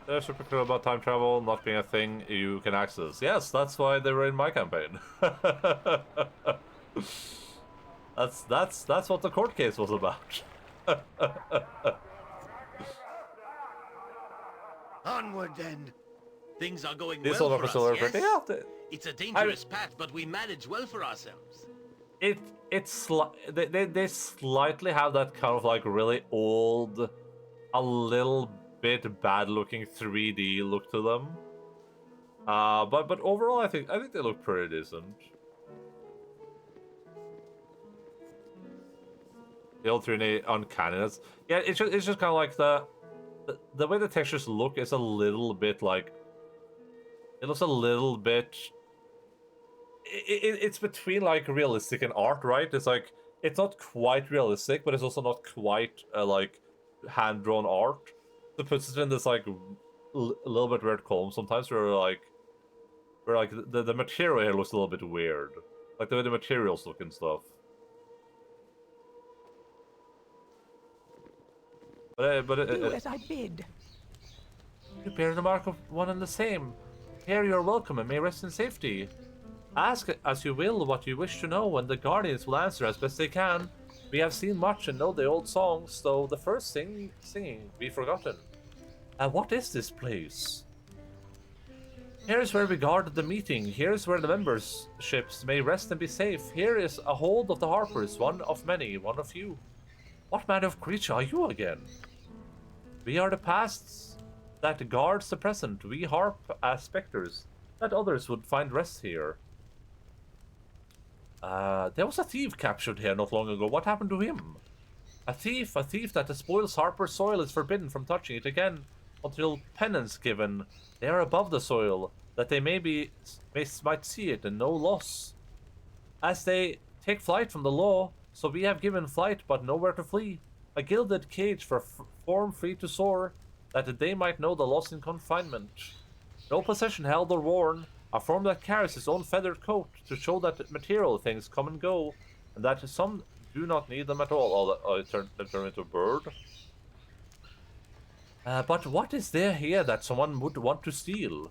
They're super cool about time travel not being a thing you can access. Yes, that's why they were in my campaign. That's what the court case was about. Onward then. Things are going These well sort for of us, silver pretty. yes? Yeah, It's a I mean, dangerous path, but we manage well for ourselves. they slightly have that kind of like really old, a little bit bad looking 3D look to them. But overall I think they look pretty decent. The old 3D uncanniness. Yeah, it's just kind of like the way the textures look is a little bit like it looks a little bit. It's between like realistic and art, right? It's like it's not quite realistic, but it's also not quite like hand drawn art. That puts it in this like a little bit weird column sometimes, where the material here looks a little bit weird, like the way the materials look and stuff. Do as I bid. You bear the mark of one and the same. Here you are welcome and may rest in safety. Ask as you will what you wish to know, and the guardians will answer as best they can. We have seen much and know the old songs, though the first singing be forgotten. What is this place? Here is where we guard the meeting. Here is where the memberships may rest and be safe. Here is a hold of the harpers, one of many, one of you. What manner of creature are you again? We are the past that guards the present. We harp as specters, that others would find rest here. There was a thief captured here not long ago. What happened to him? A thief that spoils Harper's soil is forbidden from touching it again until penance given. They are above the soil, that they might see it and no loss. As they take flight from the law, so we have given flight but nowhere to flee. A gilded cage for form free to soar, that they might know the loss in confinement. No possession held or worn, a form that carries its own feathered coat to show that material things come and go, and that some do not need them at all. Oh, it turned into a bird. But what is there here that someone would want to steal?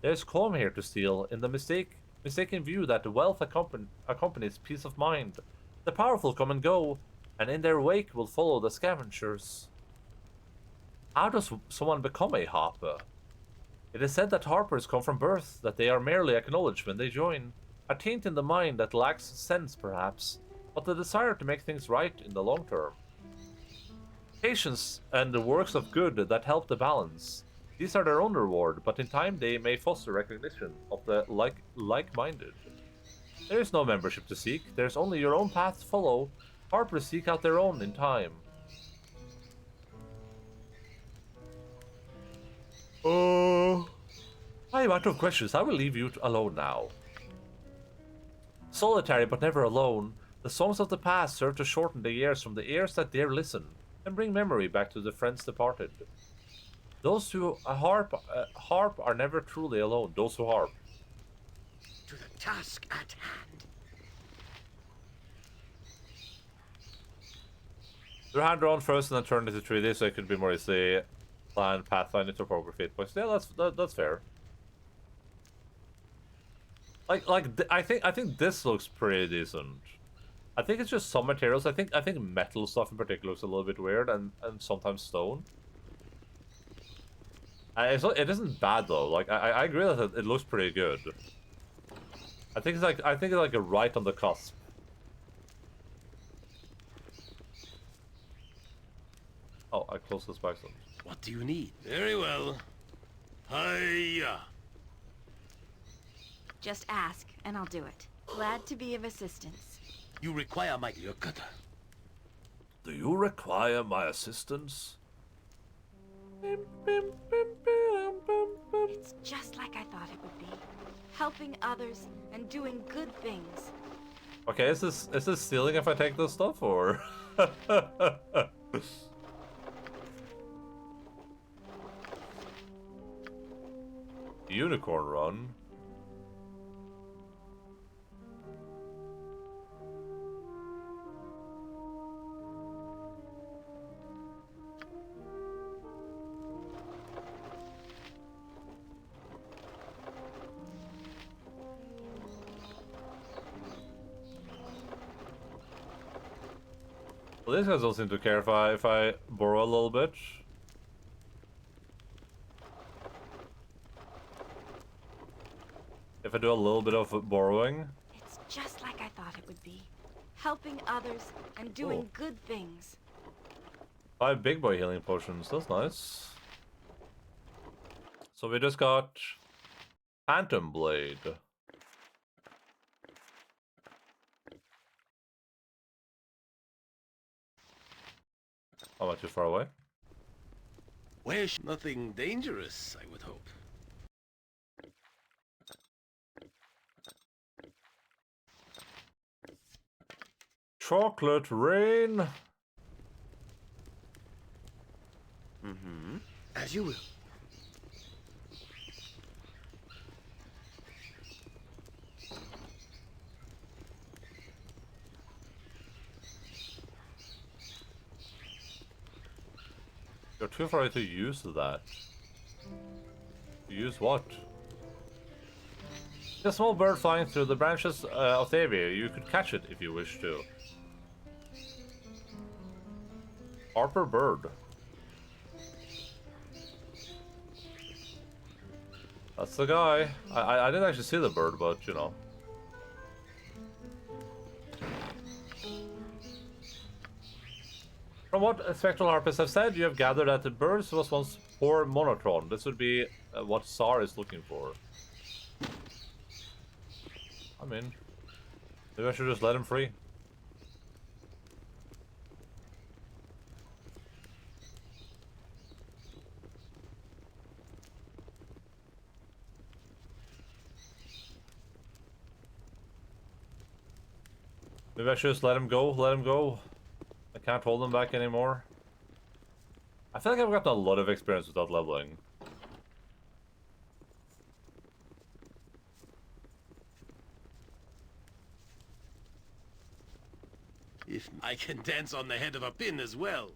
There's calm here to steal, in the mistaken view that wealth accompanies peace of mind. The powerful come and go, and in their wake will follow the scavengers. How does someone become a harper? It is said that harpers come from birth, that they are merely acknowledged when they join. A taint in the mind that lacks sense, perhaps, but the desire to make things right in the long term. Patience and the works of good that help the balance. These are their own reward, but in time they may foster recognition of the like-minded. There is no membership to seek, there's only your own path to follow. Harpers seek out their own in time. I am out of questions. I will leave you alone now. Solitary but never alone, the songs of the past serve to shorten the years from the ears that dare listen, and bring memory back to the friends departed. Those who harp are never truly alone. Those who harp. To the task at hand. They're hand drawn first and then turned into 3D, so it could be more easily planned, pathfinder, topography, points. Yeah, that's fair. I think this looks pretty decent. I think it's just some materials. I think metal stuff in particular looks a little bit weird, and sometimes stone. It isn't bad though. Like I agree that it looks pretty good. I think it's like a right on the cusp. Oh, I closed this by accident. What do you need? Very well. Hiya! Just ask, and I'll do it. Glad to be of assistance. You require my ear cutter. Do you require my assistance? It's just like I thought it would be. Helping others and doing good things. Okay, is this stealing if I take this stuff, or? Unicorn run? Well, these guys don't seem to care if I borrow a little bit. If I do a little bit of borrowing. It's just like I thought it would be. Helping others and doing good things. 5 big boy healing potions, that's nice. So we just got Phantom Blade. I'm not too far away. Where's nothing dangerous, I would hope. Chocolate rain. As you will. You're too far away to use that. Use what? A small bird flying through the branches of the area. You could catch it if you wish to. Harper bird. That's the guy. I didn't actually see the bird, but you know. From what spectral harpists have said, you have gathered that the bird was once poor monotone. This would be what Tsar is looking for. I mean, maybe I should just let him free. Maybe I should just let him go, let him go. I can't hold him back anymore. I feel like I've gotten a lot of experience without leveling. If I can dance on the head of a pin as well.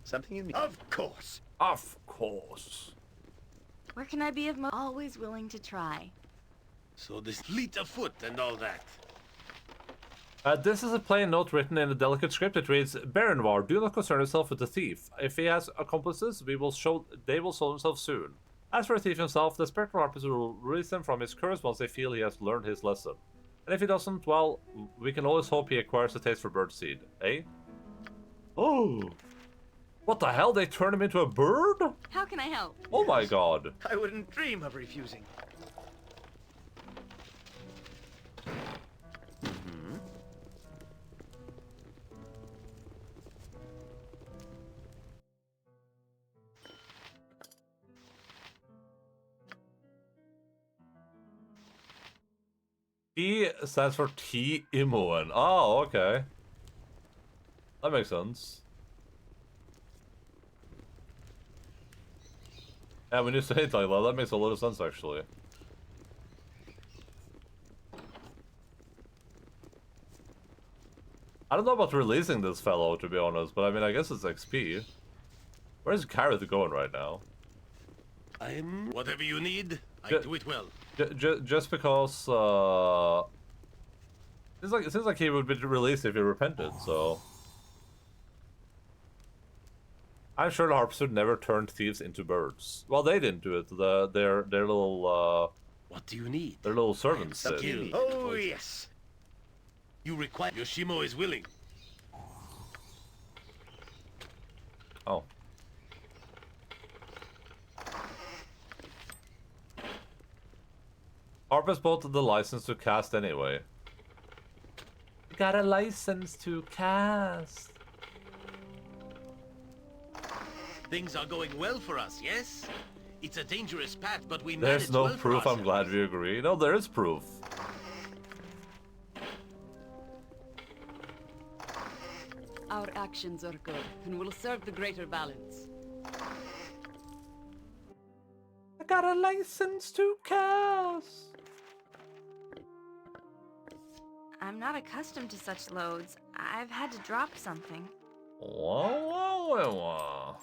Something you need. Of course. Of course. Where can I be of always willing to try. So this fleet of foot and all that. This is a plain note written in a delicate script. It reads, Berenvar, do not concern yourself with the thief. If he has accomplices, they will show themselves soon. As for the thief himself, the spectral harpist will release him from his curse once they feel he has learned his lesson. And if he doesn't, well, we can always hope he acquires a taste for birdseed, eh? Oh! What the hell? They turned him into a bird? How can I help? Oh my god. I wouldn't dream of refusing. T stands for T Imoen. Oh, okay. That makes sense. Yeah, when you say it like that makes a lot of sense, actually. I don't know about releasing this fellow, to be honest, but I mean, I guess it's XP. Where's Carrot going right now? I'm... Whatever you need, I do it well. Just because, it seems like he would be released if he repented, so... I'm sure the harpers would never turn thieves into birds. Well, they didn't do it. Their little, What do you need? their little servants did. Skill. Oh, yes. You require... Yoshimo is willing. Oh. Harpers bought the license to cast anyway. You got a license to cast. Things are going well for us, yes? It's a dangerous path, but we There's manage no well for proof, I'm ourselves. glad we agree. No, there is proof. Our actions are good, and will serve the greater balance. I got a license to cast. I'm not accustomed to such loads. I've had to drop something. Whoa, whoa, whoa, whoa.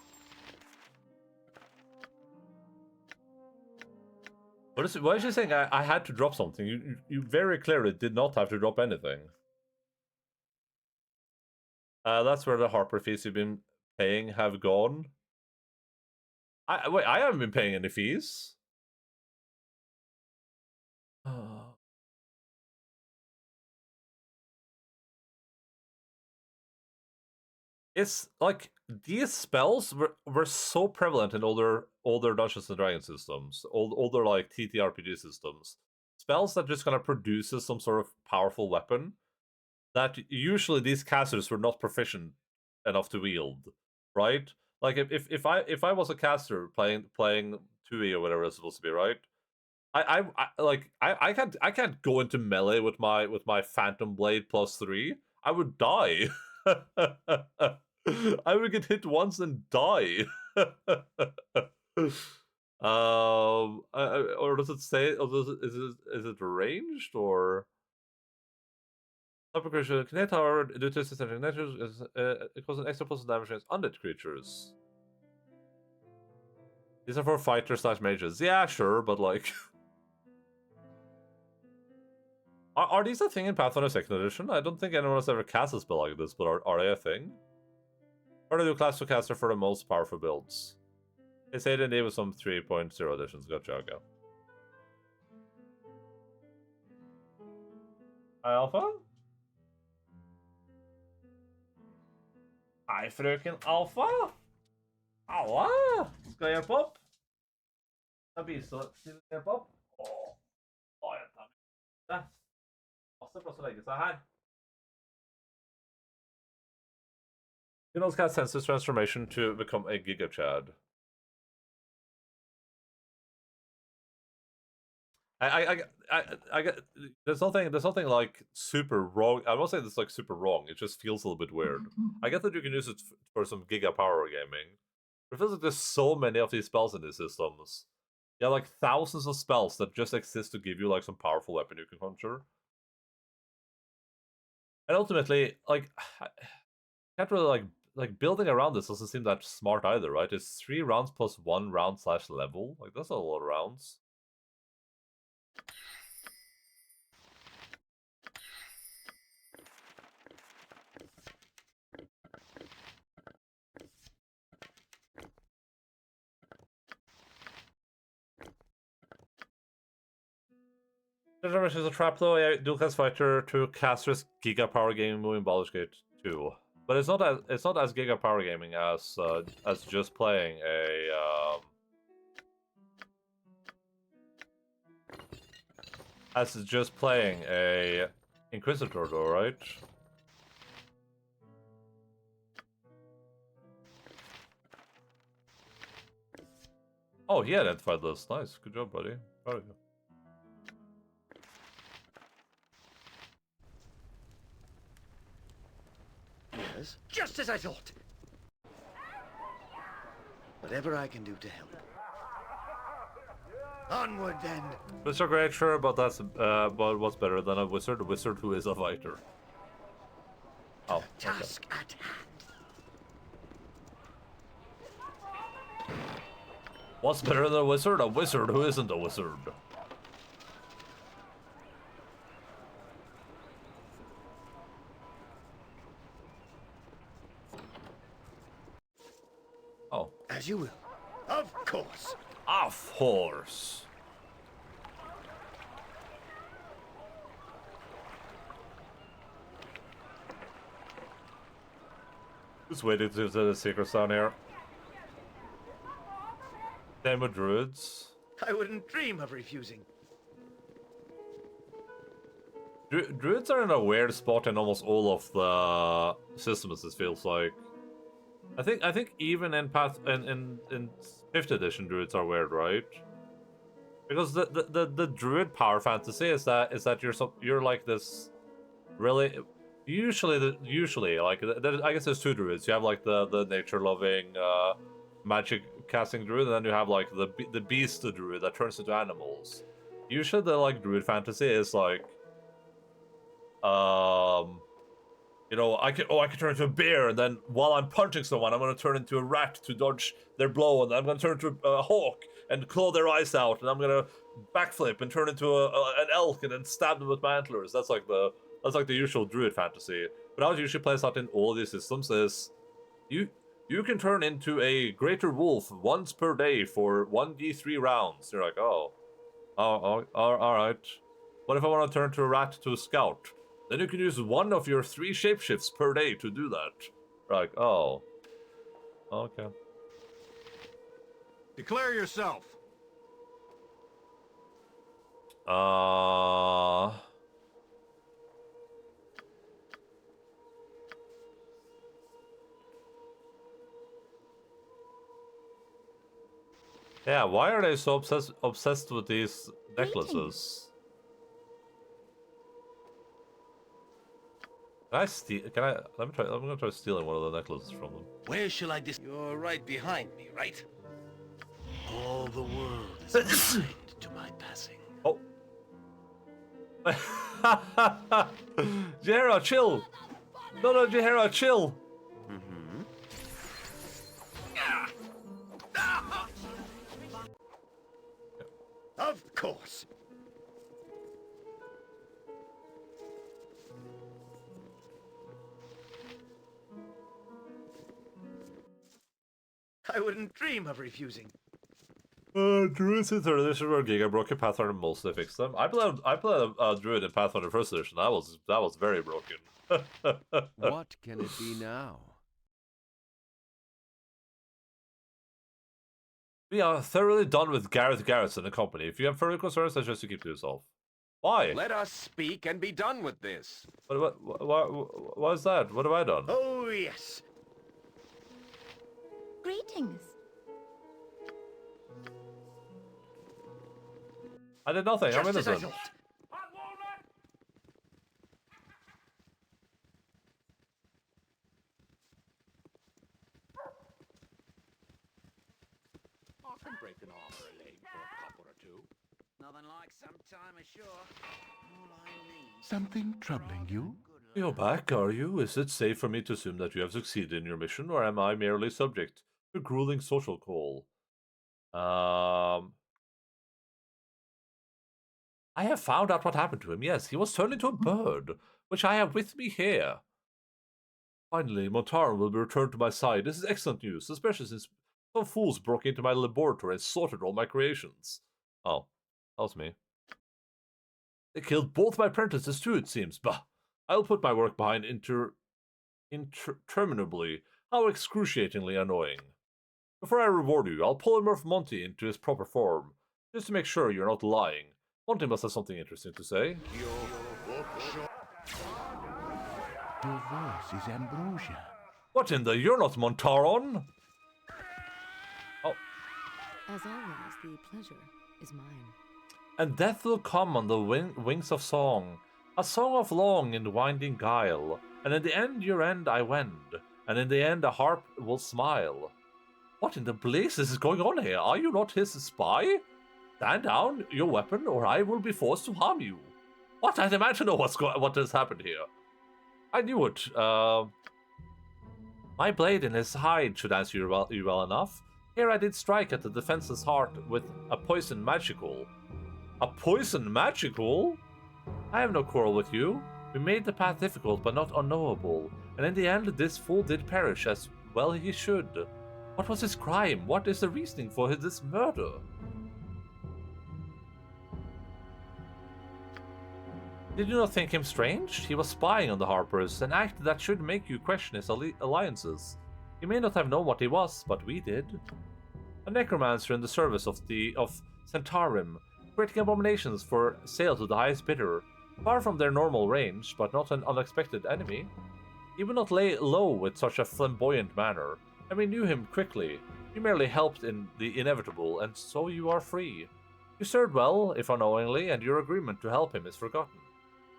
Why is she saying I had to drop something? You very clearly did not have to drop anything. That's where the Harper fees you've been paying have gone. Wait, I haven't been paying any fees. It's like these spells were so prevalent in older Dungeons and Dragons systems, older like TTRPG systems. Spells that just kind of produces some sort of powerful weapon that usually these casters were not proficient enough to wield, right? Like if I was a caster playing 2e or whatever it's supposed to be, right? I can't go into melee with my Phantom Blade +3. I would die. I would get hit once and die. Or does it say? Or is it ranged or? Upper creature can hit, however, due to systemic natures, it causes an extra plus damage against undead creatures. These are for fighters / mages. Yeah, sure, but like. Are these a thing in Pathfinder 2nd edition? I don't think anyone has ever cast a spell like this, but are they a thing? Or do you class to caster for the most powerful builds? They say they with some 3.0 editions. Gotcha, okay. Hi, Alpha? Hei, frøken Alfa! Halla! Skal jeg hjelpe opp? Skal jeg bistå til å hjelpe opp? Åh, jenta mi. Det er masse plass å legge seg her. You can also cast Senses Transformation to become a Giga Chad. I get there's nothing like super wrong. I won't say this like super wrong. It just feels a little bit weird. I get that you can use it for some giga power gaming, but it feels like there's so many of these spells in these systems. Yeah, like thousands of spells that just exist to give you like some powerful weapon you can conjure. And ultimately, like, I can't really like building around this doesn't seem that smart either, right? It's 3 rounds plus 1 round / level. Like that's a lot of rounds. Is a trap though. Yeah, dual class fighter to casters giga power gaming moving Baldur's Gate 2. But it's not as giga power gaming as just playing a Inquisitor though, right? Oh, he identified this. Nice, good job, buddy. Proud of you. Yes, just as I thought. Whatever I can do to help. Onward then. Mr. Great, sure, but but what's better than a wizard? A wizard who is a fighter. Oh, okay. Task at hand. What's better than a wizard? A wizard who isn't a wizard. Oh. As you will. Of course. Of course. Just waiting to see the secrets down here. Same with druids. I wouldn't dream of refusing. Druids are in a weird spot in almost all of the systems. It feels like. I think even in 5th edition, druids are weird, right? Because the druid power fantasy is that you're like this really usually like I guess there's 2 druids. You have like the nature loving magic casting druid, and then you have like the beast druid that turns into animals. Usually the like druid fantasy is like you know, I can turn into a bear, and then while I'm punching someone, I'm gonna turn into a rat to dodge their blow, and then I'm gonna turn into a hawk and claw their eyes out, and I'm gonna backflip and turn into an elk and then stab them with my antlers. That's like the That's like the usual druid fantasy. But how it usually plays out in all these systems is you can turn into a greater wolf once per day for 1d3 rounds. You're like, alright. What if I want to turn to a rat to a scout? Then you can use one of your 3 shapeshifts per day to do that. You're like, oh. Okay. Declare yourself. Yeah, why are they so obsessed with these necklaces? Can I steal? Can I? Let me try. I'm gonna try stealing one of the necklaces from them. Where shall I You're right behind me, right? All the world is blind to my passing. Oh. Jahara, chill. No, Jahara, chill. Of course. I wouldn't dream of refusing. Druids in 3rd edition were Giga broken Pathfinder mostly fixed them. I played a druid in Pathfinder 1st edition. That was very broken. What can it be now? We are thoroughly done with Gareth Garrison and company. If you have further concerns, suggest you keep to yourself. Why? Let us speak and be done with this. What is that? What have I done? Oh, yes. Greetings. I did nothing. I'm Just as I innocent. thought. I can break an arm or a leg for a couple or two. Nothing like some time ashore. All I need. Something troubling you? You're back, are you? Is it safe for me to assume that you have succeeded in your mission, or am I merely subject to a grueling social call? I have found out what happened to him. Yes, he was turned into a bird, which I have with me here. Finally, Montaro will be returned to my side. This is excellent news, especially since some fools broke into my laboratory and sorted all my creations. Oh, that was me. They killed both my apprentices too, it seems. Bah! I'll put my work behind interminably. How excruciatingly annoying. Before I reward you, I'll polymorph Monty into his proper form, just to make sure you're not lying. Monty must have something interesting to say. Your voice is ambrosia. What in the? You're not Montaron? Oh. As always, the pleasure is mine. And death will come on the wings of song, a song of long and winding guile, and in the end your end I wend, and in the end a harp will smile. What in the blazes is going on here? Are you not his spy? Stand down your weapon, or I will be forced to harm you. What? I demand to know what has happened here. I knew it. My blade in his hide should answer you well enough. Here I did strike at the defenseless heart with a poison magical. A poison magical? I have no quarrel with you. We made the path difficult but not unknowable, and in the end this fool did perish as well he should. What was his crime? What is the reasoning for this murder? Did you not think him strange? He was spying on the Harpers, an act that should make you question his alliances. He may not have known what he was, but we did. A necromancer in the service of Centarim, creating abominations for sale to the highest bidder, far from their normal range, but not an unexpected enemy. He would not lay low with such a flamboyant manner, and we knew him quickly. You merely helped in the inevitable, and so you are free. You served well, if unknowingly, and your agreement to help him is forgotten.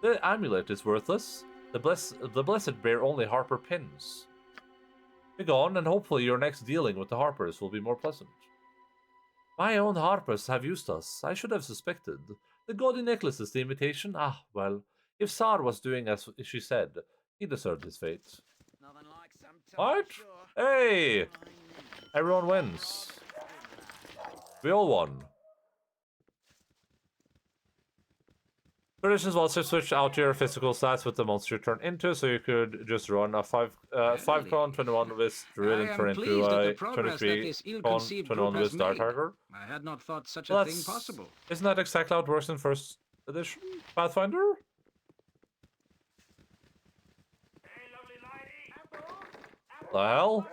The amulet is worthless. The blessed bear only Harper pins. Be gone, and hopefully your next dealing with the Harpers will be more pleasant. My own Harpers have used us. I should have suspected. The gaudy necklace is the invitation? Ah, well, if Sar was doing as she said, he deserved his fate. Nothing like some time What? ashore. Hey! Everyone wins. We all won. Traditions also switch out your physical stats with the monster you turn into, so you could just run a 5 con 21 with druid and turn into a 23 con 21 with Star Tiger. I had not thought such Well, a thing possible. Isn't that exactly how it works in first edition Pathfinder? The hell?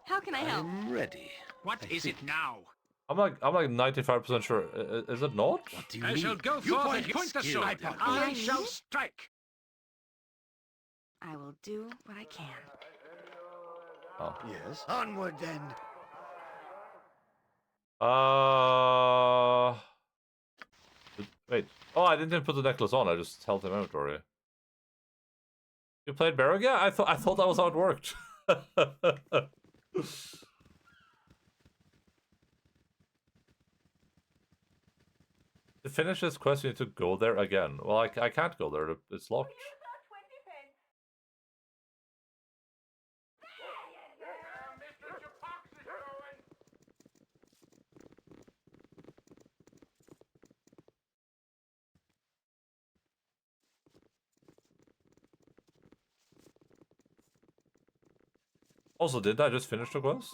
How can I help? I'm ready. What is it now? I'm like 95% sure. Is it not? What do you I mean? shall go You forth and point the skill, sword. Endaline. I Yeah. shall strike. I will do what I can. Oh. Yes. Onward then. Wait. Oh, I didn't even put the necklace on. I just held the inventory. You played Barrow? Yeah, I thought that was how it worked. To finish this quest, you need to go there again. Well, I can't go there. It's locked. Also, did I just finish the quest?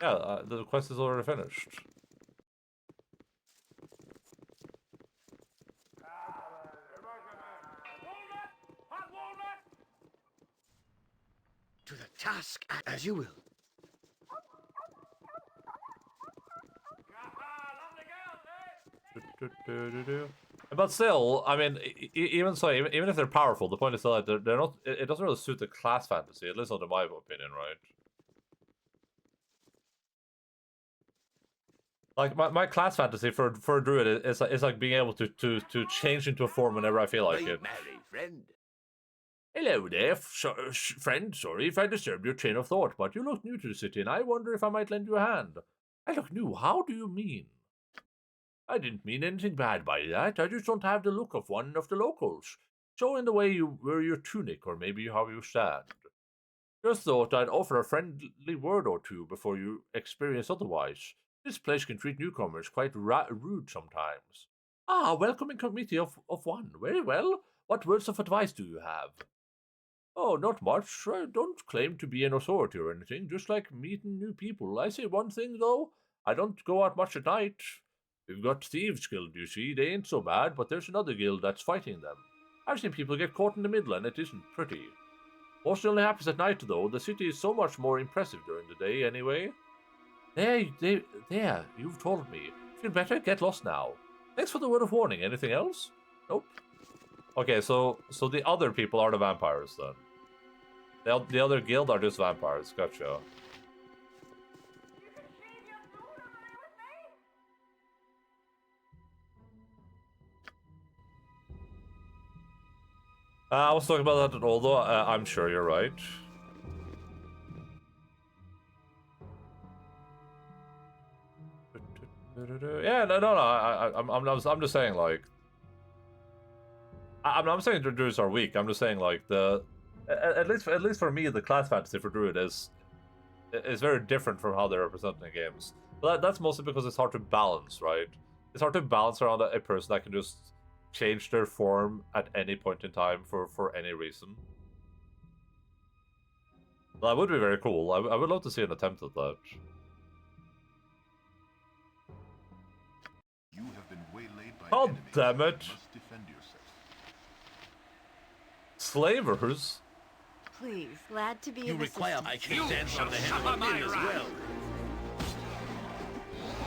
Yeah, the quest is already finished. To the task, as you will. But still, I mean, even so, even if they're powerful, the point is still that they're not. It doesn't really suit the class fantasy, at least not in my opinion, right? Like my class fantasy for a druid is like being able to change into a form whenever I feel like it. Merry friend. Hello there, friend. Sorry if I disturbed your train of thought, but you look new to the city, and I wonder if I might lend you a hand. I look new. How do you mean? I didn't mean anything bad by that. I just don't have the look of one of the locals. So in the way you wear your tunic, or maybe how you stand. Just thought I'd offer a friendly word or two before you experience otherwise. This place can treat newcomers quite rude sometimes. Ah, welcoming committee of one. Very well. What words of advice do you have? Oh, not much. I don't claim to be an authority or anything, just like meeting new people. I say one thing, though. I don't go out much at night. We've got Thieves Guild, you see. They ain't so bad, but there's another guild that's fighting them. I've seen people get caught in the middle, and it isn't pretty. Mostly only happens at night, though. The city is so much more impressive during the day, anyway. There, you've told me. Feel better? Get lost now. Thanks for the word of warning. Anything else? Nope. Okay, so the other people are the vampires, then. The other guild are just vampires. Gotcha. I was talking about that at all, though. I'm sure you're right. Yeah, no. I'm just saying, like, I'm saying the druids are weak. I'm just saying, like, at least for me, the class fantasy for druid is very different from how they're represented in games. But that's mostly because it's hard to balance, right? It's hard to balance around a person that can just change their form at any point in time for any reason. Well, that would be very cool. I would love to see an attempt at that. You have been waylaid by God enemies. damn it. You must defend yourself. Slavers? Please, glad to be You of require assistance. I can dance on the hand of my as wrath.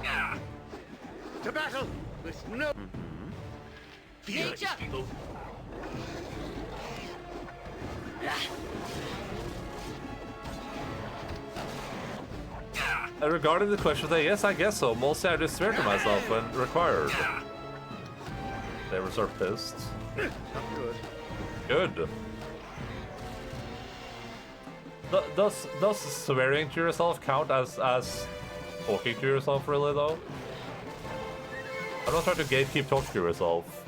well. To battle with no. Fear these people. Regarding the question, yes, I guess so. Mostly I just swear to myself when required. Slavers are pissed. Not good. Good. Does swearing to yourself count as talking to yourself, really, though? I'm not trying to gatekeep talking to yourself.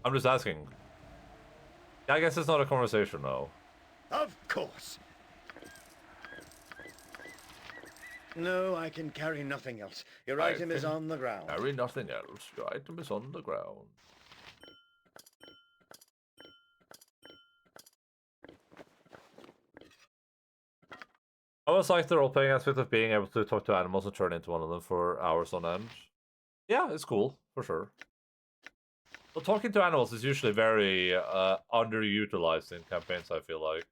I'm just asking. I guess it's not a conversation, though. Of course. No, I can carry nothing else. Your item is on the ground. Carry nothing else. Your item is on the ground. I always like the role-playing aspect of being able to talk to animals and turn into one of them for hours on end. Yeah, it's cool, for sure. But talking to animals is usually very underutilized in campaigns, I feel like.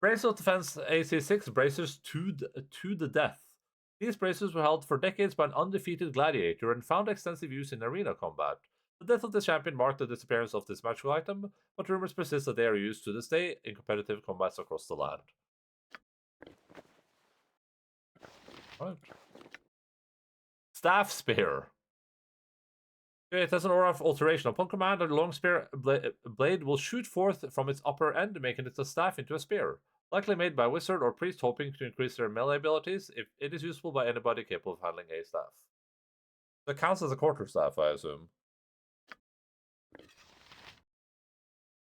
Bracer Defense AC6 bracers to the death. These bracers were held for decades by an undefeated gladiator and found extensive use in arena combat. The death of the champion marked the disappearance of this magical item, but rumors persist that they are used to this day in competitive combats across the land. Right. Staff Spear. It has an aura of alteration. Upon command, a long spear blade will shoot forth from its upper end, making it a staff into a spear. Likely made by a wizard or priest hoping to increase their melee abilities, if it is useful by anybody capable of handling a staff. That counts as a quarterstaff, I assume.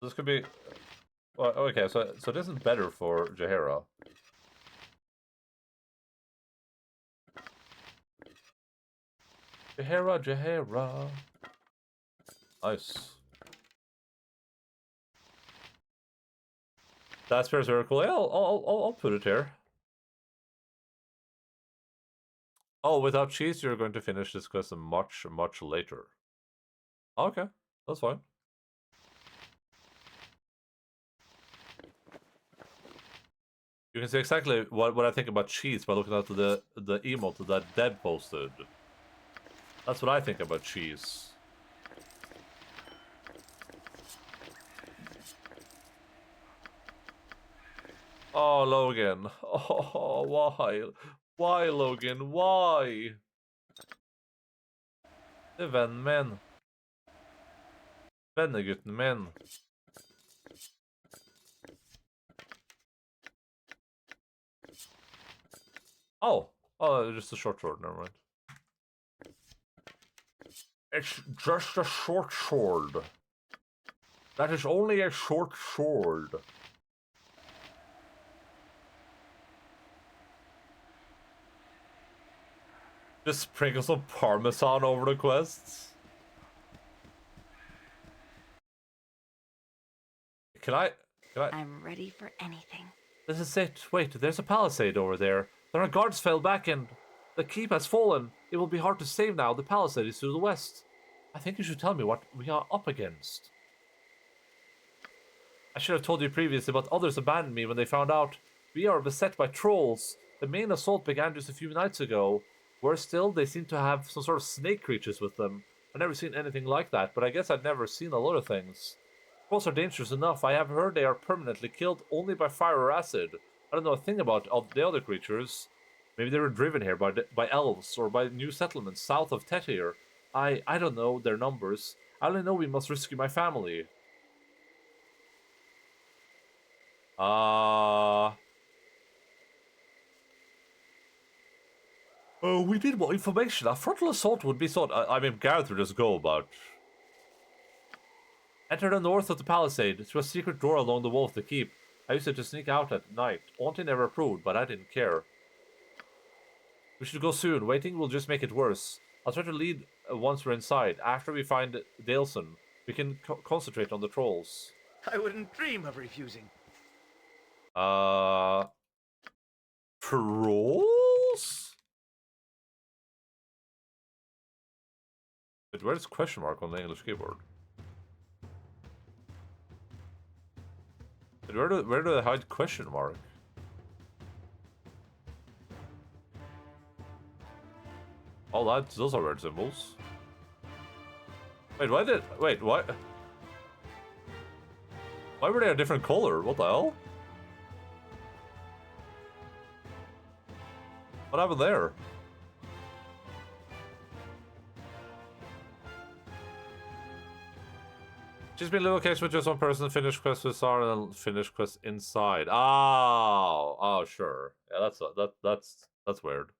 This could be... Well, okay, so this is better for Jaheira. Jaheira. Nice. That's very cool. Yeah, I'll put it here. Oh, without cheese, you're going to finish this quest much later. Okay, that's fine. You can see exactly what I think about cheese by looking at the emote that Deb posted. That's what I think about cheese. Oh, Logan. Oh, why? Why, Logan? Why? Det är vän Vennegutten min. Oh, just a short sword, never mind. It's just a short sword. That is only a short sword. Just sprinkle some parmesan over the quests. Can I? I'm ready for anything. This is it. Wait, there's a palisade over there. There are guards fell back and the keep has fallen. It will be hard to save now. The palisade is to the west. I think you should tell me what we are up against. I should have told you previously, but others abandoned me when they found out. We are beset by trolls. The main assault began just a few nights ago. Worse still, they seem to have some sort of snake creatures with them. I've never seen anything like that, but I guess I've never seen a lot of things. Trolls are dangerous enough. I have heard they are permanently killed only by fire or acid. I don't know a thing about the other creatures. Maybe they were driven here by elves or by new settlements south of Tetir. I don't know their numbers. I only know we must rescue my family. Oh, we need more information. A frontal assault would be sought. I mean, Gareth would just go, but... Enter the north of the palisade, through a secret door along the wall of the keep. I used it to sneak out at night. Auntie never approved, but I didn't care. We should go soon. Waiting will just make it worse. I'll try to lead once we're inside. After we find Daleson, we can concentrate on the trolls. I wouldn't dream of refusing. Trolls? Wait, where's question mark on the English keyboard? Wait, where do they hide question mark? Oh, those are weird symbols. Wait, what? Why were they a different color? What the hell? What happened there? Just been location with just one person, finish quest with Sar, and then finish quest inside. Oh, sure. Yeah, that's weird.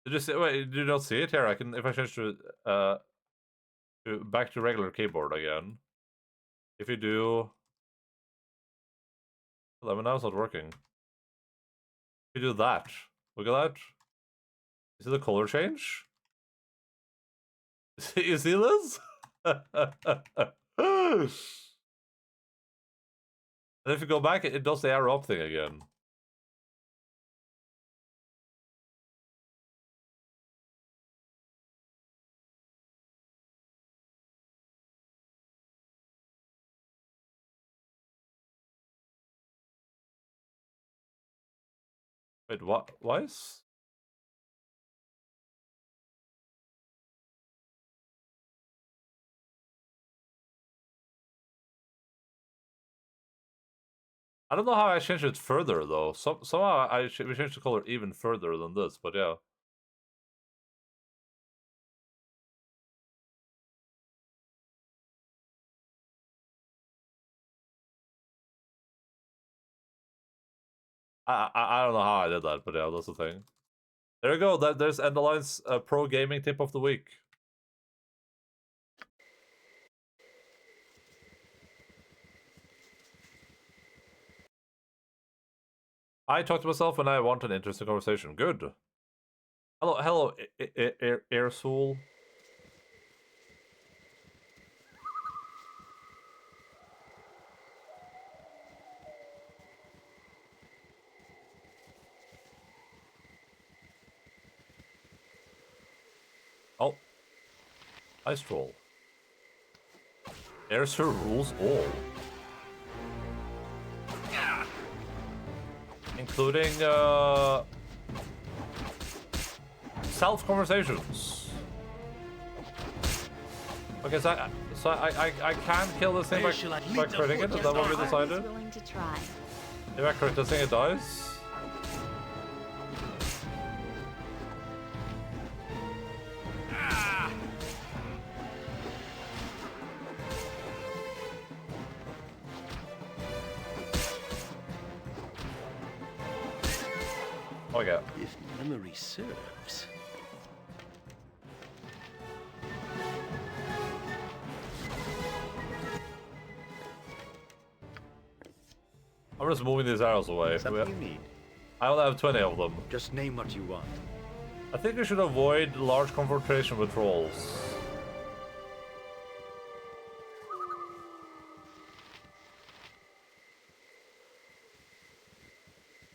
Did you see? Wait, did you not see it here? I can, if I change to back to regular keyboard again. If you do, 11 now it's not working. If you do that, look at that. You see the color change? You see this? And if you go back, it does the arrow up thing again. Wait, what? Why is... I don't know how I changed it further, though. Somehow we changed the color even further than this, but yeah. I don't know how I did that, but yeah, that's the thing. There you go. There's Endaline's pro gaming tip of the week. I talk to myself when I want an interesting conversation. Good. Hello, Air Soul. Oh. Ice Troll. Airser rules all. Including, self-conversations. Okay, so I can kill this thing by critting it? Is that what we decided? Willing to try. If I crit this thing, it dies? Okay. If memory serves. I'm just moving these arrows away. Something you need. I only have 20 of them. Just name what you want. I think we should avoid large confrontation with trolls.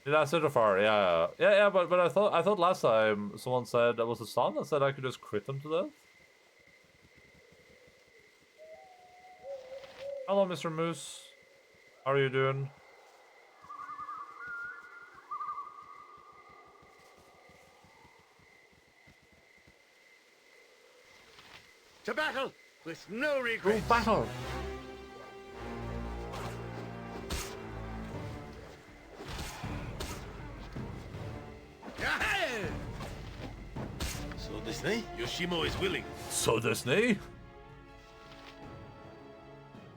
Did I say so far? Yeah, but I thought last time someone said that was a son that said I could just crit them to death. Hello, Mr. Moose. How are you doing? To battle with no regrets. Battle! So Disney, Yoshimo is willing. So Disney?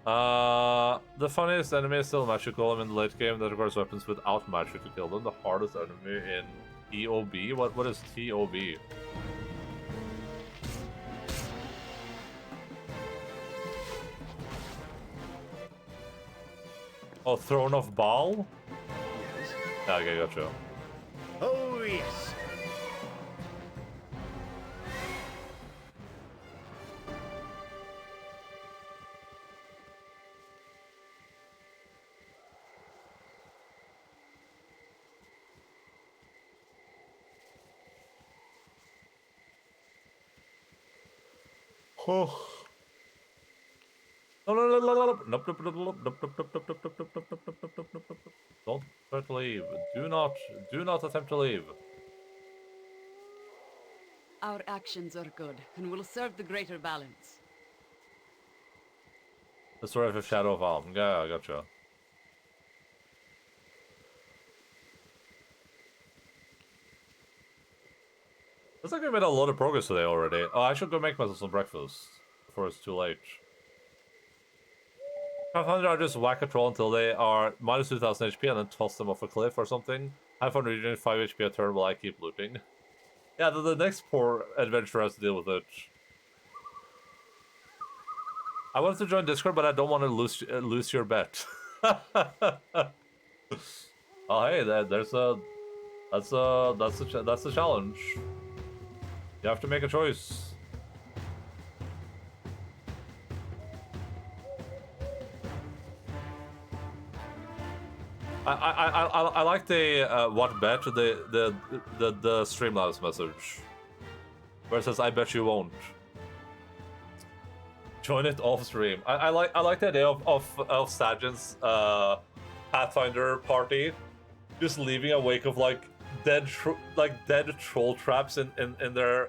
The funniest enemy is still magical in the late game that requires weapons without magic to kill them. The hardest enemy in TOB? What is TOB? Oh, Throne of Baal? Yes. Yeah, okay, gotcha. Oh, yes. Oh. Don't try to leave. Do not attempt to leave. Our actions are good and will serve the greater balance. The story of Shadow of Alm. Yeah, I gotcha. Looks like we made a lot of progress today already. Oh, I should go make myself some breakfast before it's too late. 500 I just whack a troll until they are minus 2000 HP and then toss them off a cliff or something. 500 regenerate 5 HP a turn while I keep looting. Yeah, the next poor adventurer has to deal with it. I wanted to join Discord, but I don't want to lose your bet. Oh hey, that's a challenge. You have to make a choice. I like the what bet the Streamlabs message where it says I bet you won't. Join it off stream. I like the idea of Sajan's Pathfinder party just leaving a wake of like dead troll traps in their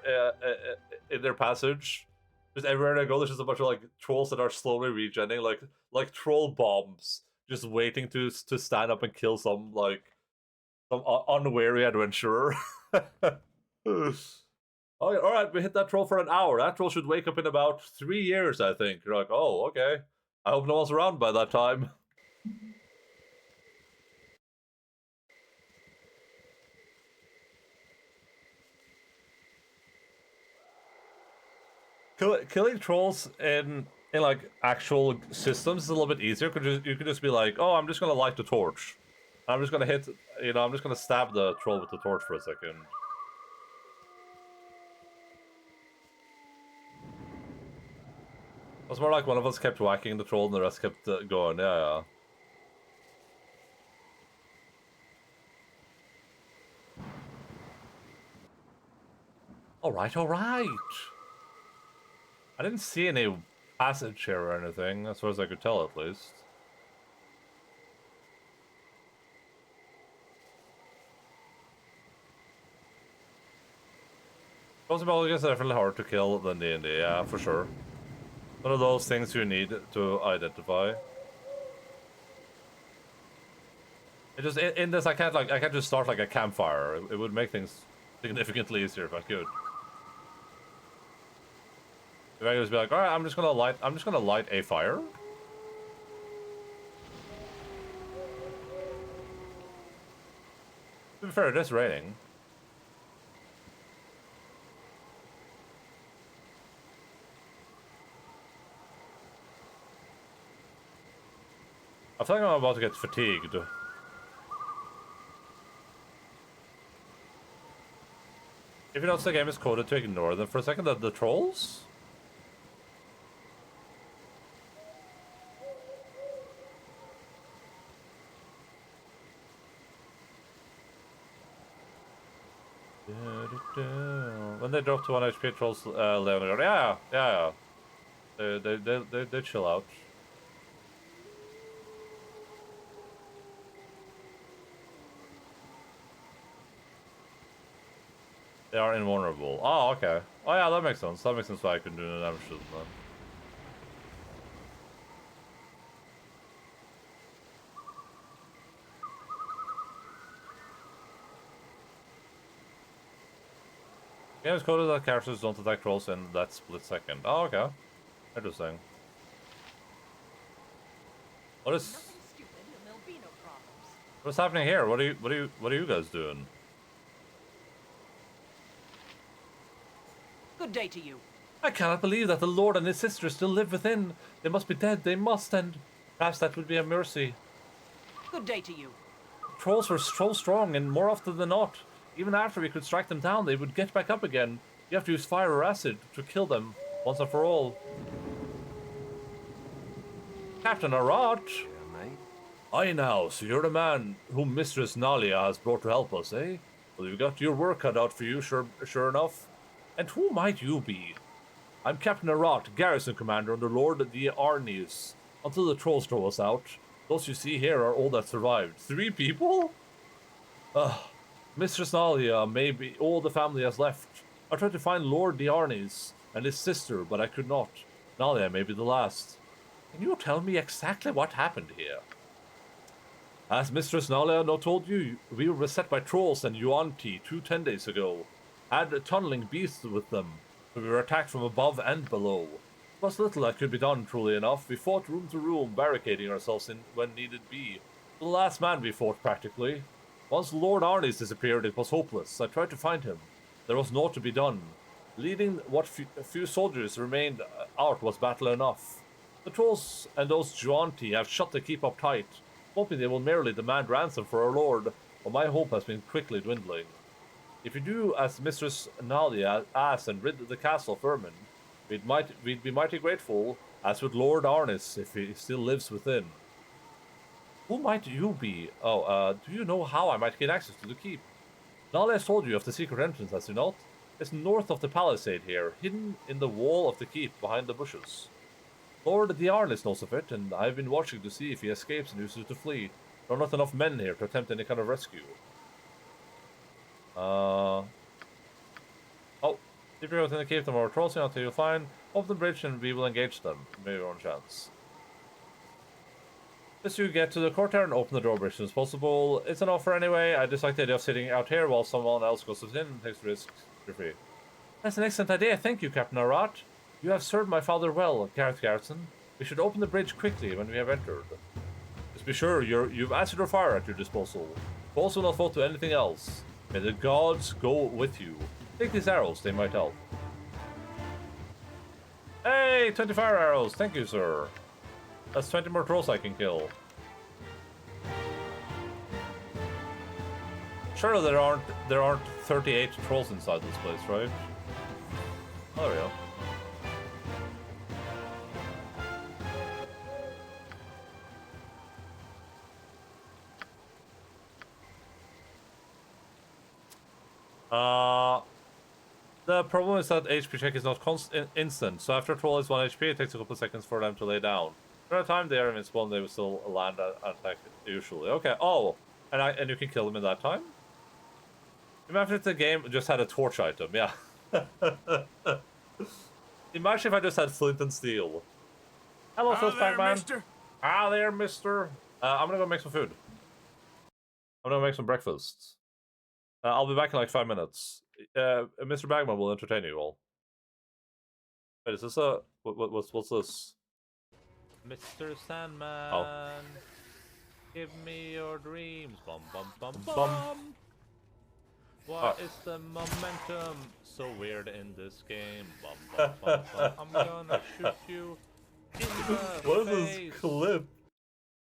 passage. Just everywhere they go, there's just a bunch of like trolls that are slowly regenerating, like troll bombs, just waiting to stand up and kill some unwary adventurer. Oh, all right, we hit that troll for an hour. That troll should wake up in about 3 years, I think. You're like, oh, okay. I hope no one's around by that time. Killing trolls in like actual systems is a little bit easier because you could just be like, oh, I'm just gonna light the torch. I'm just gonna hit, I'm just gonna stab the troll with the torch for a second. It was more like one of us kept whacking the troll and the rest kept going. Yeah. All right. I didn't see any passage here or anything, as far as I could tell, at least. Possibility is definitely harder to kill than D&D, yeah, for sure. One of those things you need to identify. It just in this I can't just start like a campfire. It would make things significantly easier if I could. If I could just be like, all right, I'm just gonna light a fire. To be fair, it is raining. I feel like I'm about to get fatigued. If you notice, the game is coded to ignore them for a second. The trolls? When they drop to 1 HP, trolls lay on the ground. Yeah. They chill out. They are invulnerable. Oh, okay. Oh yeah, that makes sense. That makes sense why I couldn't do the damage to them then. Game is coded that characters don't attack trolls in that split second. Oh, okay. Interesting. What's happening here? What are you guys doing? Good day to you. I cannot believe that the Lord and his sister still live within. They must be dead. They must, and perhaps that would be a mercy. Good day to you. Trolls were so strong, and more often than not, even after we could strike them down, they would get back up again. You have to use fire or acid to kill them, once and for all. Captain Arat! Yeah, mate. Aye now, so you're the man whom Mistress Nalia has brought to help us, eh? Well, you've got your work cut out for you, sure enough. And who might you be? I'm Captain Arat, garrison commander under Lord the Arnius. Until the trolls throw us out. Those you see here are all that survived. 3 people? Mistress Nalia may be all the family has left. I tried to find Lord the Arnius and his sister, but I could not. Nalia may be the last. Can you tell me exactly what happened here? As Mistress Nalia no told you, we were beset by trolls and Yuan-Ti 10 days ago. Had tunneling beasts with them, so we were attacked from above and below. was little that could be done, truly enough. We fought room to room, barricading ourselves in when needed be. The last man we fought, practically. Once Lord Arnis disappeared, it was hopeless. I tried to find him. There was naught to be done. Leading what few soldiers remained out was battle enough. The trolls and those Juanti have shut the keep up tight, hoping they will merely demand ransom for our lord, but my hope has been quickly dwindling. If you do as Mistress Nalia asks and rid the castle of vermin, we'd be mighty grateful, as would Lord Arnis if he still lives within. Who might you be? Oh, do you know how I might gain access to the keep? Nalia has told you of the secret entrance, has he not? It's north of the palisade here, hidden in the wall of the keep behind the bushes. Lord Arnis knows of it, and I've been watching to see if he escapes and uses it to flee. There are not enough men here to attempt any kind of rescue. Oh. If you're within the cave, the more trolls until you'll find. Open the bridge and we will engage them. Maybe your own chance. Just you get to the courtyard and open the drawbridge as soon as possible. It's an offer anyway. I just like the idea of sitting out here while someone else goes within and takes risks. You're free. That's an excellent idea. Thank you, Captain Arat. You have served my father well, Gareth Garrison. We should open the bridge quickly when we have entered. Just be sure you've acid or fire at your disposal. Balls will not fall to anything else. May the gods go with you. Take these arrows, they might help. Hey, 20 fire arrows. Thank you, sir. That's 20 more trolls I can kill. Surely there aren't 38 trolls inside this place, right? Oh, there we go. The problem is that HP check is not instant, so after a troll is 1 HP, it takes a couple seconds for them to lay down. For a time they are invincible and they will still land and attack usually. Okay, oh, and you can kill them in that time? Imagine if the game just had a torch item, yeah. Imagine if I just had flint and steel. Hello, Pac-Man. mister. Ah, there, mister. I'm gonna go make some food. I'm gonna make some breakfast. I'll be back in like 5 minutes. Mr. Bagman will entertain you all. Wait, is this a... What's this? Mr. Sandman, give me your dreams. Bum, bum, bum, bum. Why is the momentum so weird in this game? Bum, bum, bum, bum. I'm gonna shoot you in the What is face. this clip?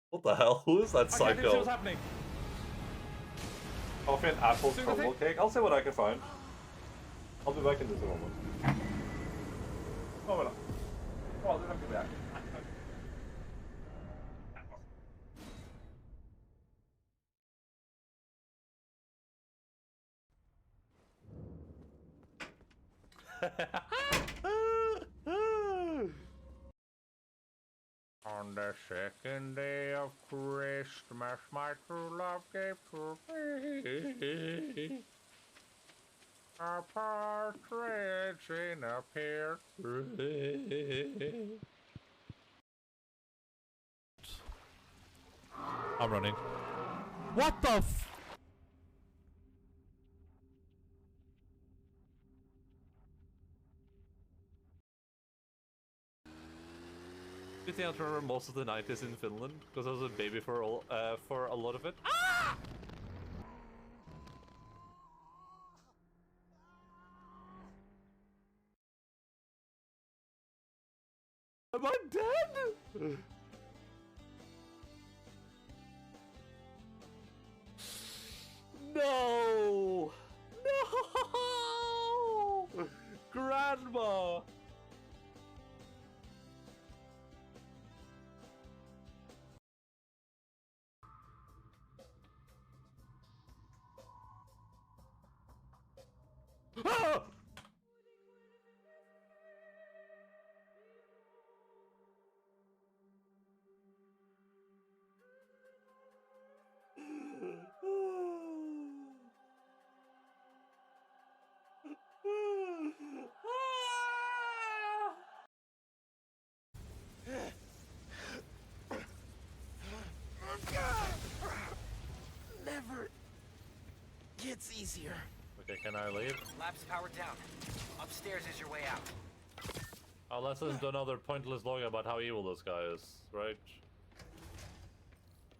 What the hell? Who is that psycho? I can't see what's happening. Coffee and apple crumble cake. I'll see what I can find. I'll be back in just a moment. Oh, no. Oh, they're not back. On the second day of Christmas, my true love gave to me a partridge in a pear tree. I'm running. What the f- I think I remember most of the 90s in Finland because I was a baby for a lot of it. Ah! Am I dead? No! No! Grandma! Ah! Never gets easier. Okay, can I leave? Lab's powered down. Upstairs is your way out. Let's listen to another pointless log about how evil this guy is, right?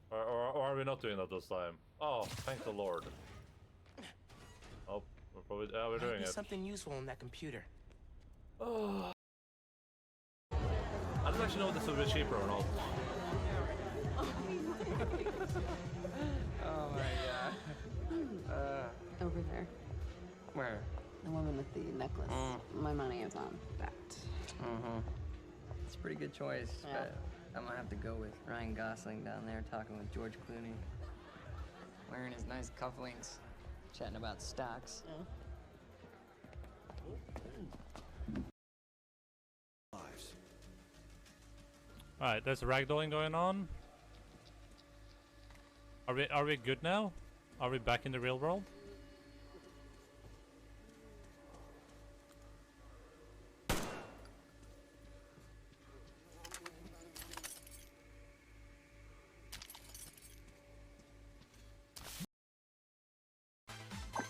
Or are we not doing that this time? Oh, thank the Lord. Oh, we're probably we're doing it. Something useful on that computer. Oh. I don't actually know if this would be cheaper or not. Oh my god. Over there. Where? The woman with the necklace. My money is on that. It's a pretty good choice, but I'm gonna have to go with Ryan Gosling down there talking with George Clooney. Wearing his nice cufflinks, chatting about stocks. Alright, there's ragdolling going on. Are we good now? Are we back in the real world?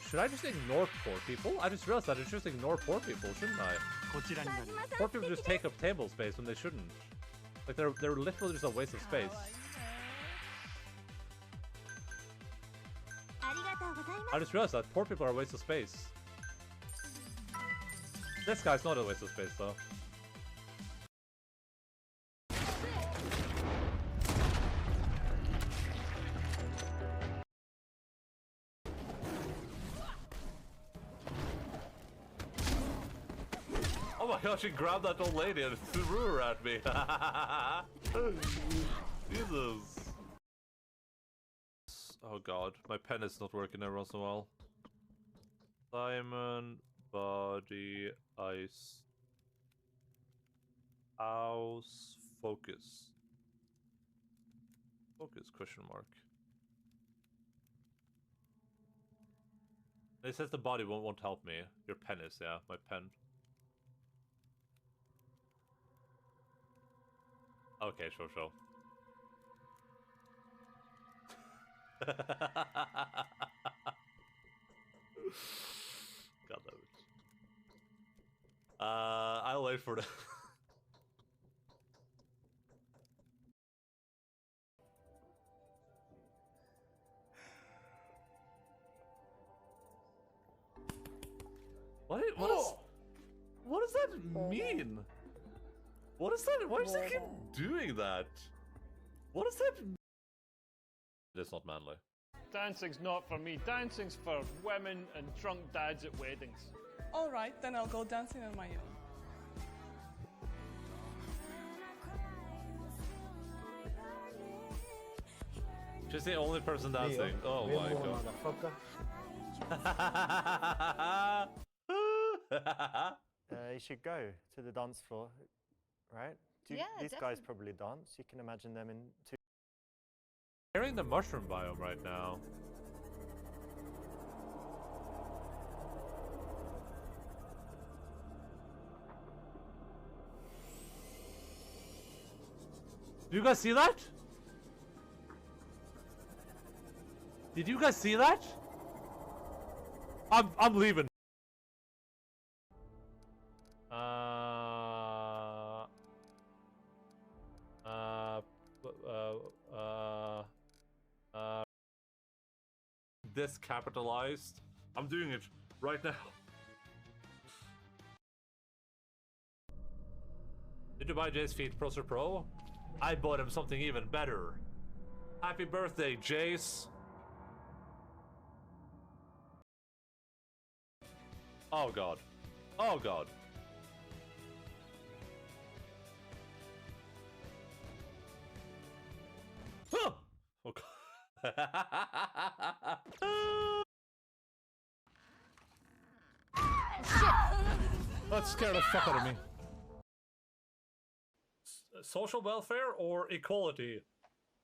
Should I just ignore poor people? I just realized that I should just ignore poor people, shouldn't I? Poor people just take up table space when they shouldn't. Like they're literally just a waste of space. I just realized that poor people are a waste of space. This guy's not a waste of space though. Oh my gosh, she grabbed that old lady and threw her at me. Jesus. Oh god, my pen is not working every once in a while. Diamond, body, ice. House, focus. Focus, question mark. It says the body won't help me. Your pen is, yeah, my pen. Okay, sure. God damn it. I'll wait for the... What does that mean? What is that? Why does he keep doing that? What does that mean? It's not manly. Dancing's not for me. Dancing's for women and drunk dads at weddings. All right, then I'll go dancing on my own. She's the only person dancing. Oh my god. You should go to the dance floor, right? These guys probably dance. You can imagine them in two. Hearing the mushroom biome right now. Do you guys see that? Did you guys see that? I'm leaving. This capitalized. I'm doing it right now. Did you buy Jace Feet Procer Pro? I bought him something even better. Happy birthday, Jace. Oh god. Oh god. Oh, oh god. That scared the fuck out of me. Social welfare or equality?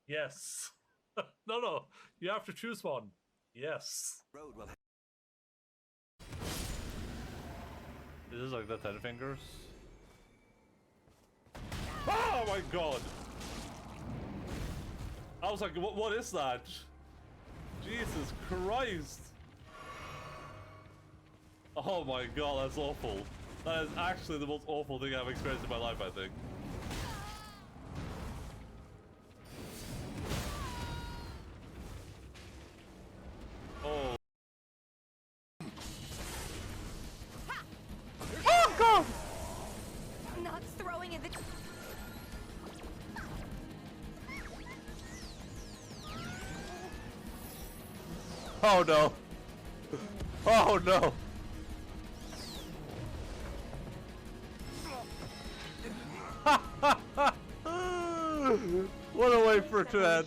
Yes. No, you have to choose one. Yes. This is like the 10 fingers. Oh my god! I was like, what is that? Jesus Christ! Oh my god, that's awful. That is actually the most awful thing I've experienced in my life, I think. Oh. Oh God! Not throwing in the. Oh no! Oh no! What a way for it to end!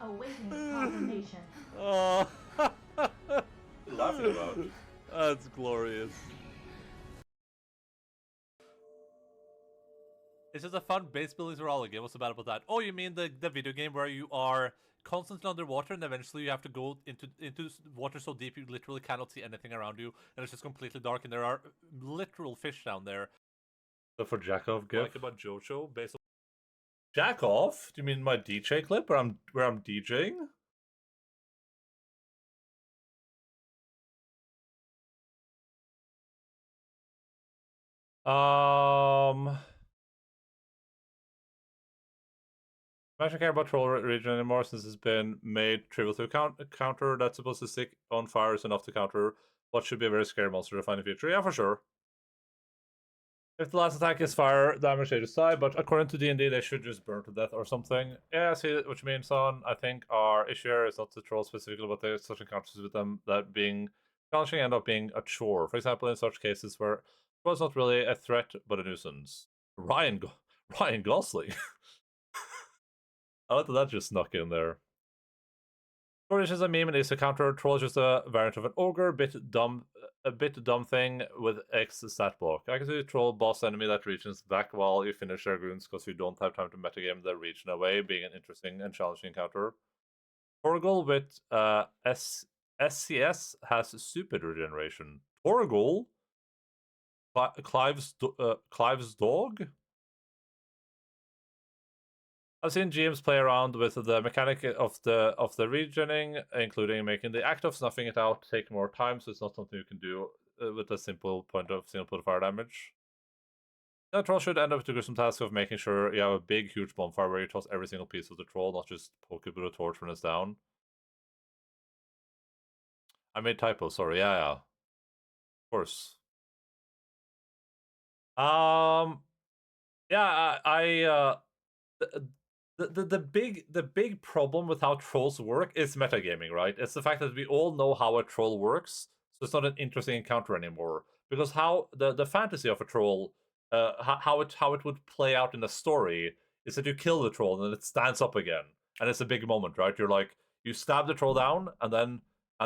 Awaiting confirmation. Oh, laughing about. That's glorious. It's just a fun base building survival game. What's so bad about that? Oh, you mean the video game where you are constantly underwater and eventually you have to go into water so deep you literally cannot see anything around you and it's just completely dark and there are literal fish down there. So for Jackov gift? Like about Jojo based on Jackoff? Do you mean my DJ clip where I'm DJing? I don't care about Troll region anymore since it's been made trivial to counter that's supposed to stick on fires enough to counter what should be a very scary monster to find in the future. Yeah, for sure. If the last attack is fire, damage they decide, but according to D&D, they should just burn to death or something. Yeah, I see what you mean, son. I think our issue here is not the troll specifically, but there's such encounters with them that being challenging end up being a chore. For example, in such cases where it was not really a threat, but a nuisance. Ryan Gosling. I like that just snuck in there. Troll is just a meme and is a counter. Troll is just a variant of an ogre, a bit dumb thing with X stat block. I can see troll boss enemy that regions back while you finish their goons because you don't have time to metagame the region away, being an interesting and challenging counter. Torgal with SCS has stupid regeneration. Torgal? Clive's dog? I've seen GMs play around with the mechanic of the regening, including making the act of snuffing it out take more time, so it's not something you can do with a single point of fire damage. The troll should end up to do some task of making sure you have a big, huge bonfire where you toss every single piece of the troll, not just poke it with a torch when it's down. I made typo, sorry, yeah. Of course. Yeah, the big problem with how trolls work is metagaming, right? It's the fact that we all know how a troll works, so it's not an interesting encounter anymore. Because how the fantasy of a troll, how it would play out in a story is that you kill the troll and then it stands up again, and it's a big moment, right? You're like you stab the troll down, and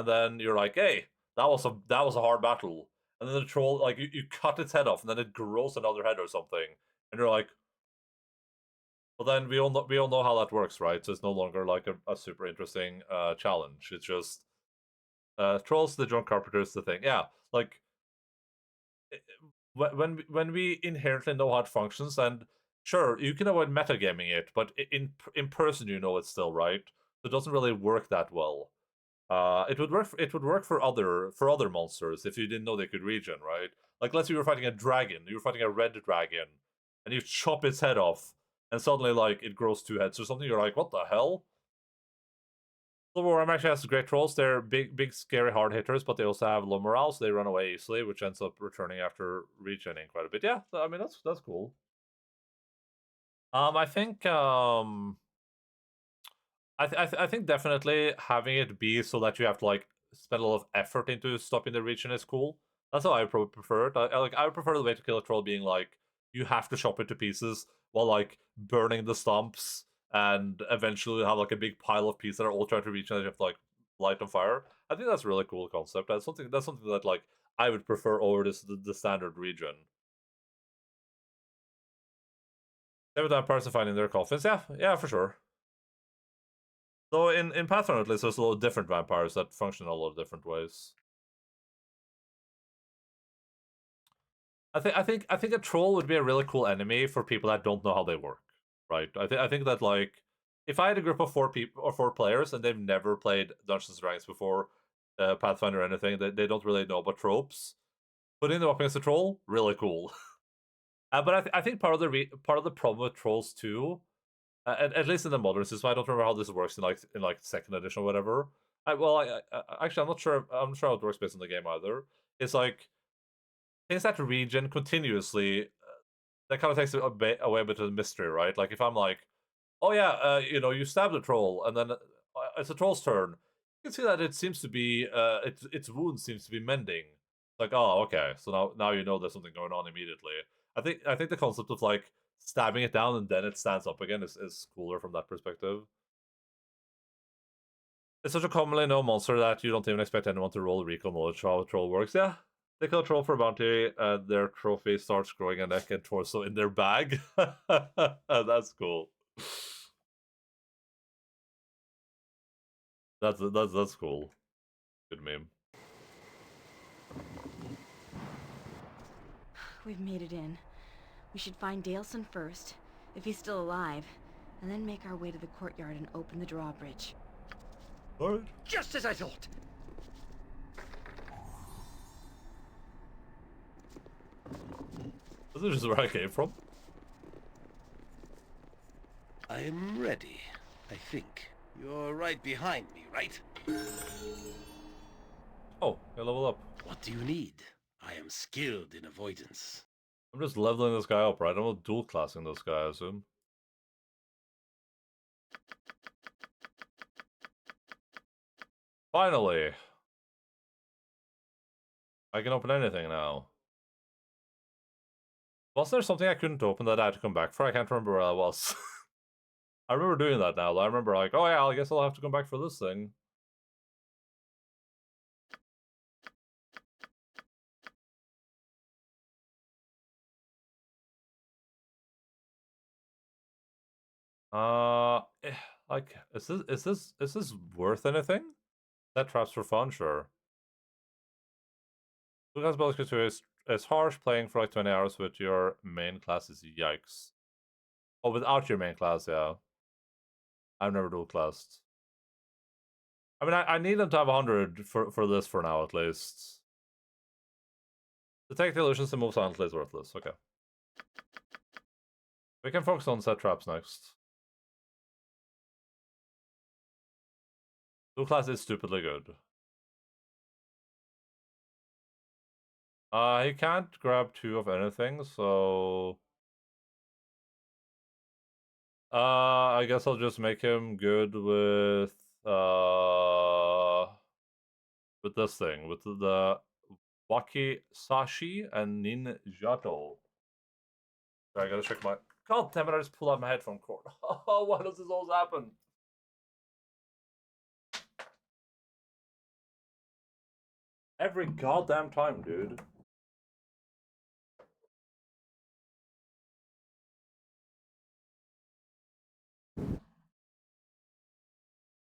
then you're like, hey, that was a hard battle, and then the troll like you cut its head off, and then it grows another head or something, and you're like. Well, then we all know how that works, right? So it's no longer like a super interesting challenge. It's just trolls, the drunk carpenter's the thing. Yeah, like when we inherently know how it functions, and sure you can avoid metagaming it, but in person you know it's still right. So it doesn't really work that well. It would work for other monsters if you didn't know they could regen, right? Like let's say you were fighting a dragon, you were fighting a red dragon, and you chop its head off. And suddenly, like, it grows 2 heads or something. You're like, what the hell? Silverworm actually has great trolls. They're big, scary hard hitters, but they also have low morale, so they run away easily, which ends up returning after regening quite a bit. Yeah, I mean, that's cool. I think, I think definitely having it be so that you have to, like, spend a lot of effort into stopping the regen is cool. That's how I probably prefer it. I would prefer the way to kill a troll being, like, you have to chop it to pieces while like burning the stumps and eventually have like a big pile of pieces that are all trying to reach and you have to like light on fire. I think that's a really cool concept. That's something that like I would prefer over the standard regen. Every vampires are finding their coffins, yeah, for sure. Though in Pathfinder at least there's a lot of different vampires that function in a lot of different ways. I think a troll would be a really cool enemy for people that don't know how they work, right? I think that like if I had a group of 4 people or 4 players and they've never played Dungeons and Dragons before, Pathfinder or anything, they don't really know about tropes. putting them up against the troll, really cool. But I think part of the problem with trolls too, at least in the modern system, I don't remember how this works in like second edition or whatever. Actually, I'm not sure. I'm not sure how it works based on the game either. It's like things that regen continuously. That kind of takes away a bit of the mystery, right? Like if I'm like, oh yeah, you stabbed a troll, and then it's a troll's turn. You can see that it seems to be its wound seems to be mending. Like, oh, okay, so now you know there's something going on immediately. I think the concept of like stabbing it down and then it stands up again is cooler from that perspective. It's such a commonly known monster that you don't even expect anyone to roll recon knowledge how a troll works. Yeah, they kill a troll for a bounty, and their trophy starts growing a neck and torso in their bag. That's cool. That's cool. Good meme. We've made it in. We should find Daleson first, if he's still alive, and then make our way to the courtyard and open the drawbridge. Alright. Just as I thought. This is just where I came from. I'm ready, I think. You're right behind me, right? Oh, I level up. What do you need? I am skilled in avoidance. I'm just leveling this guy up, right? I'm not dual classing this guy, I assume. Finally! I can open anything now. Wasn't there something I couldn't open that I had to come back for? I can't remember where that was. I remember doing that now, though. I remember like, oh yeah, I guess I'll have to come back for this thing. Like, is this worth anything? That traps for fun, sure. Lucas Baldur 2 is harsh. Playing for like 20 hours with your main class is yikes. Oh, without your main class, yeah. I've never dual classed. I mean, I need them to have 100 for this for now, at least. Detect illusions and move silently is worthless. Okay. We can focus on set traps next. Dual class is stupidly good. He can't grab 2 of anything, so... I guess I'll just make him good with this thing, with the Wakizashi and Ninjato. I gotta check my... God damn it, I just pulled out my headphone cord. Oh, why does this always happen? Every goddamn time, dude.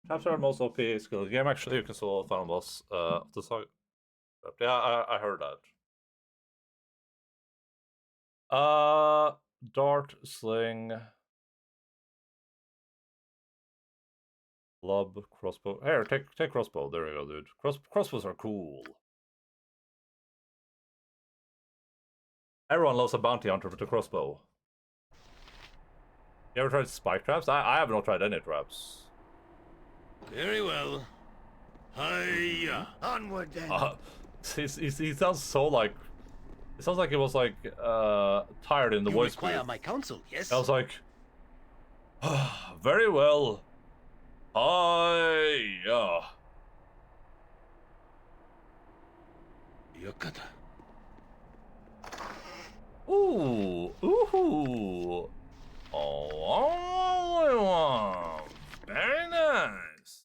Traps are most OP skill in the game. Actually, you can solo the final boss of the saga. Yeah, I heard that. Dart, sling, lob, crossbow. Here, take crossbow. There you go, dude. Crossbows are cool. Everyone loves a bounty hunter with a crossbow. You ever tried spike traps? I have not tried any traps. Very well. Hiya! Onward then. He sounds so like... It sounds like he was like tired in the voice. You require my counsel, yes? I was like... very well. Hiya! Yokata. Ooh! Ooh! Oh, very nice.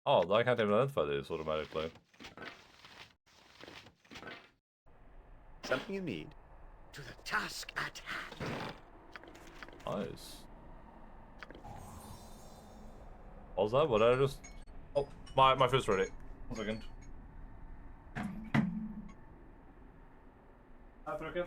Oh, I can't even identify these automatically. Something you need? To the task at hand. Nice. What was that? What did I just... Oh, my food's ready. 1 second. Fröken.